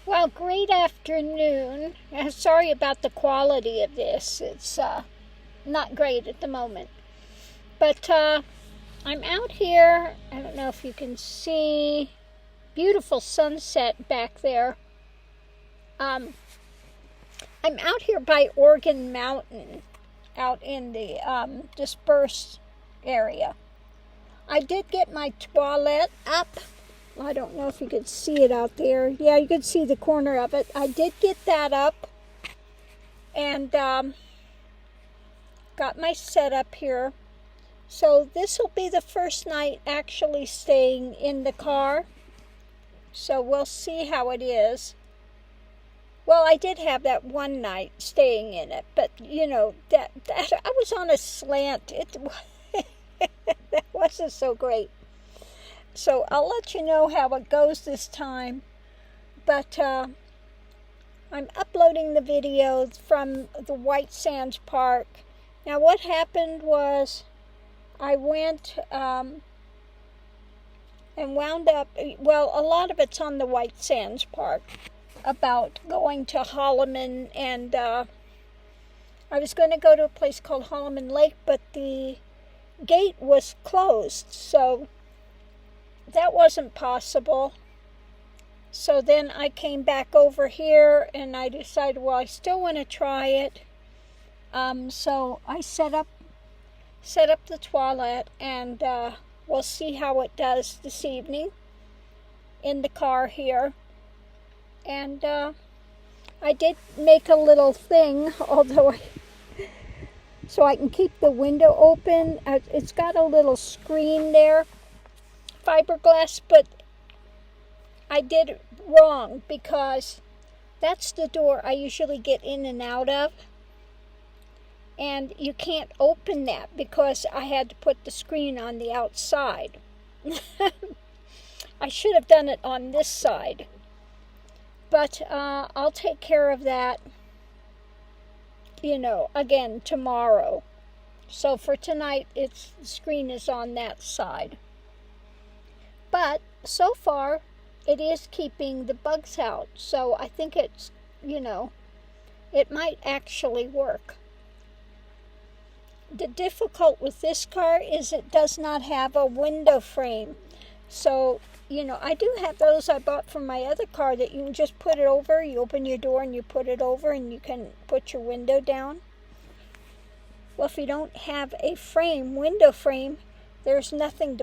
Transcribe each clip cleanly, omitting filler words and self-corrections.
Well, great afternoon. Sorry about the quality of this. It's not great at the moment. But I'm out here. I don't know if you can see. Beautiful sunset back there. I'm out here by Organ Mountain, out in the Dispersed area. I did get my toilet up. I don't know if you could see it out there. Yeah, you could see the corner of it. I did get that up and got my setup here. So this will be the first night actually staying in the car. So we'll see how it is. Well, I did have that one night staying in it, but you know, that I was on a slant. That wasn't so great. So I'll let you know how it goes this time. But I'm uploading the videos from the White Sands Park. Now what happened was I went and wound up, well, a lot of it's on the White Sands Park about going to Holloman, and I was going to go to a place called Holloman Lake, but the gate was closed, so that wasn't possible. So then I came back over here and I decided, well, I still want to try it. So I set up the toilet, and we'll see how it does this evening in the car here. And I did make a little thing, so I can keep the window open. It's got a little screen there, fiberglass, but I did it wrong because that's the door I usually get in and out of. And you can't open that because I had to put the screen on the outside. I should have done it on this side. But I'll take care of that, again tomorrow. So for tonight, the screen is on that side. But so far, it is keeping the bugs out. So I think it's, it might actually work. The difficult with this car is it does not have a window frame. So, I do have those I bought from my other car that you can just put it over. You open your door and you put it over and you can put your window down. Well, if you don't have a window frame, there's nothing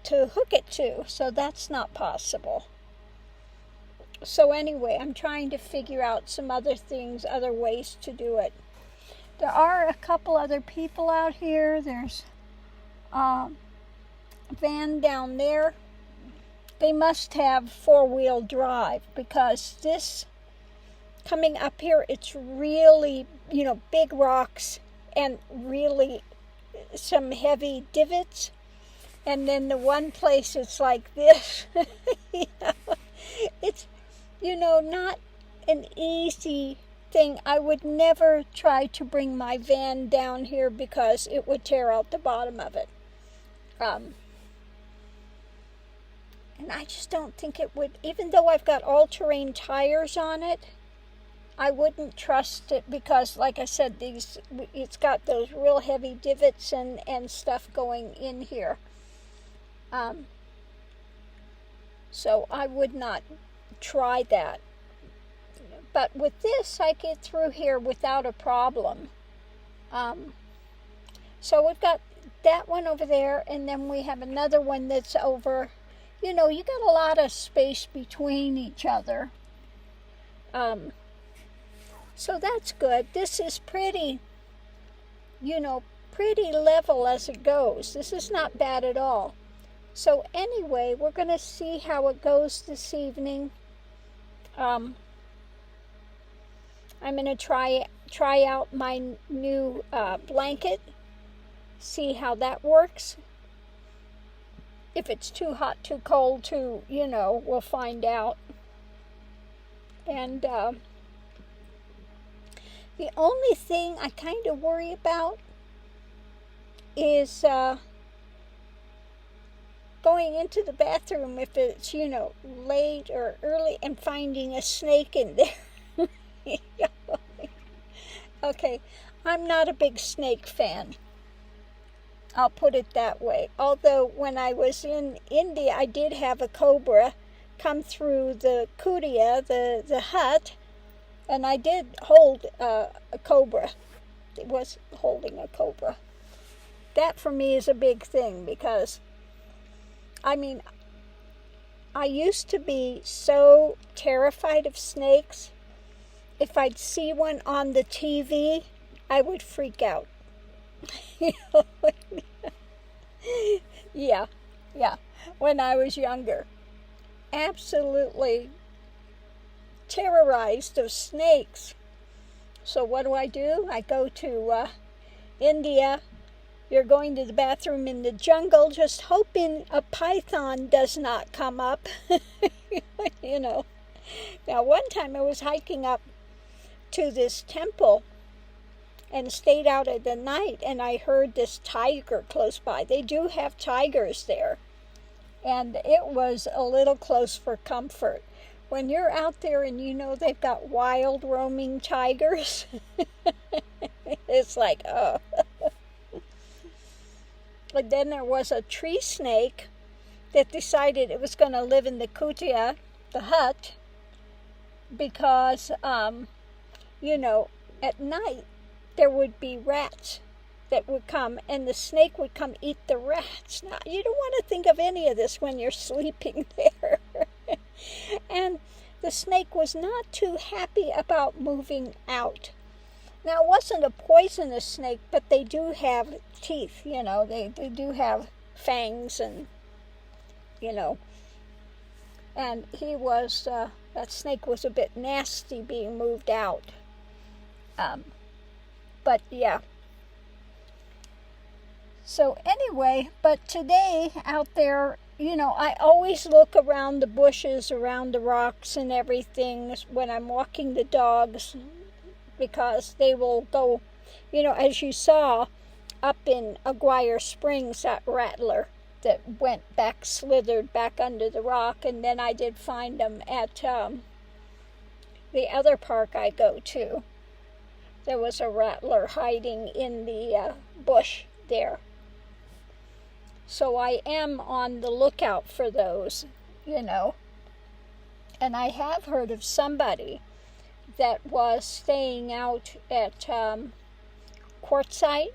to hook it to. So that's not possible. So anyway, I'm trying to figure out some other things, other ways to do it. There are a couple other people out here. There's a van down there. They must have four-wheel drive because this coming up here, it's really, big rocks and really some heavy divots. And then the one place it's like this. It's, not an easy thing. I would never try to bring my van down here because it would tear out the bottom of it. And I just don't think it would, even though I've got all-terrain tires on it, I wouldn't trust it because, like I said, it's got those real heavy divots and stuff going in here. So I would not try that. But with this, I get through here without a problem. So we've got that one over there, and then we have another one that's over. You got a lot of space between each other. So that's good. This is pretty, pretty level as it goes. This is not bad at all. So anyway, we're going to see how it goes this evening. I'm going to try out my new blanket, see how that works. If it's too hot, too cold, we'll find out. And the only thing I kind of worry about is going into the bathroom if it's, late or early and finding a snake in there. Okay, I'm not a big snake fan. I'll put it that way. Although when I was in India, I did have a cobra come through the kutia, the hut, and I did hold a cobra. It was holding a cobra. That for me is a big thing because, I used to be so terrified of snakes. If I'd see one on the TV, I would freak out. Yeah, when I was younger. Absolutely terrorized of snakes. So what do? I go to India. You're going to the bathroom in the jungle, just hoping a python does not come up. Now, one time I was hiking up to this temple and stayed out at the night, and I heard this tiger close by. They do have tigers there, and it was a little close for comfort. When you're out there and they've got wild roaming tigers, it's like, oh. But then there was a tree snake that decided it was going to live in the kutia, the hut, because, at night there would be rats that would come, and the snake would come eat the rats. Now, you don't want to think of any of this when you're sleeping there. And the snake was not too happy about moving out. Now, it wasn't a poisonous snake, but they do have teeth, they do have fangs and, and he was, that snake was a bit nasty being moved out. But yeah. So anyway, but today out there, I always look around the bushes, around the rocks and everything when I'm walking the dogs, because they will go, as you saw up in Aguirre Springs, that rattler that slithered back under the rock, and then I did find them at the other park I go to. There was a rattler hiding in the bush there. So I am on the lookout for those, And I have heard of somebody that was staying out at Quartzsite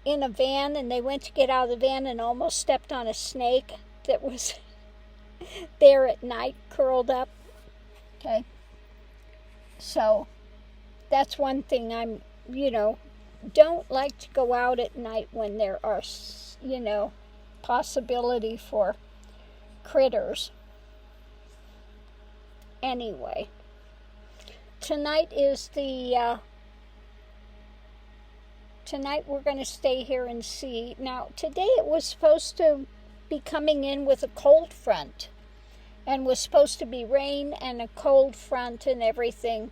in a van, and they went to get out of the van and almost stepped on a snake that was there at night, curled up. Okay. So that's one thing I'm, don't like to go out at night when there are, possibility for critters. Anyway, tonight we're going to stay here and see. Now, today it was supposed to be coming in with a cold front, and was supposed to be rain and a cold front and everything.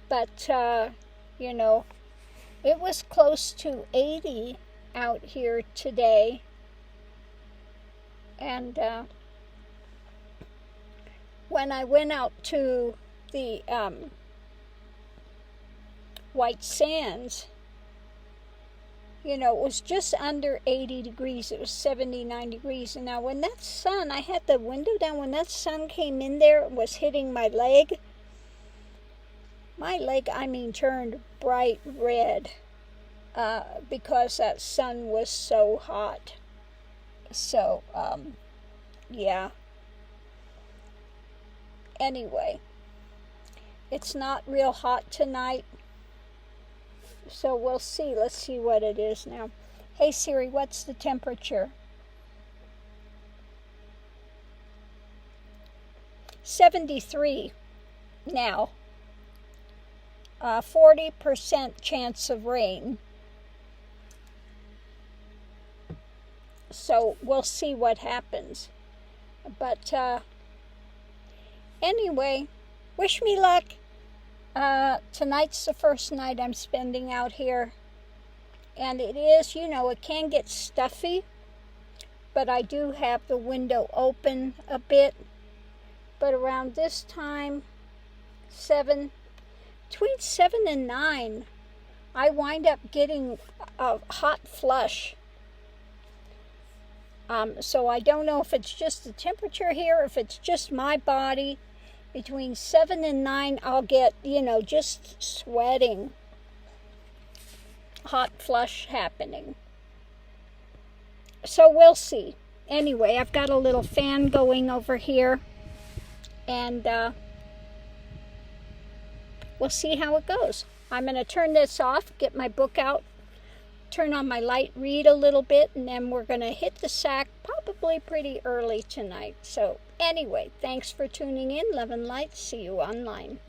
But it was close to 80 out here today. And when I went out to the White Sands, it was just under 80 degrees. It was 79 degrees. And now when that sun, I had the window down, when that sun came in there, it was hitting my leg. My leg, turned bright red because that sun was so hot. So, yeah. Anyway, it's not real hot tonight. So we'll see. Let's see what it is now. Hey Siri, what's the temperature? 73 now. 40% chance of rain. So we'll see what happens. But anyway, wish me luck. Tonight's the first night I'm spending out here. And it is, you know, it can get stuffy, but I do have the window open a bit. But around this time, between 7 and 9, I wind up getting a hot flush. So I don't know if it's just the temperature here, if it's just my body. Between 7 and 9, I'll get, you know, just sweating. Hot flush happening. So we'll see. Anyway, I've got a little fan going over here. And we'll see how it goes. I'm going to turn this off, get my book out, turn on my light, read a little bit, and then we're going to hit the sack probably pretty early tonight. So anyway, thanks for tuning in. Love and light. See you online.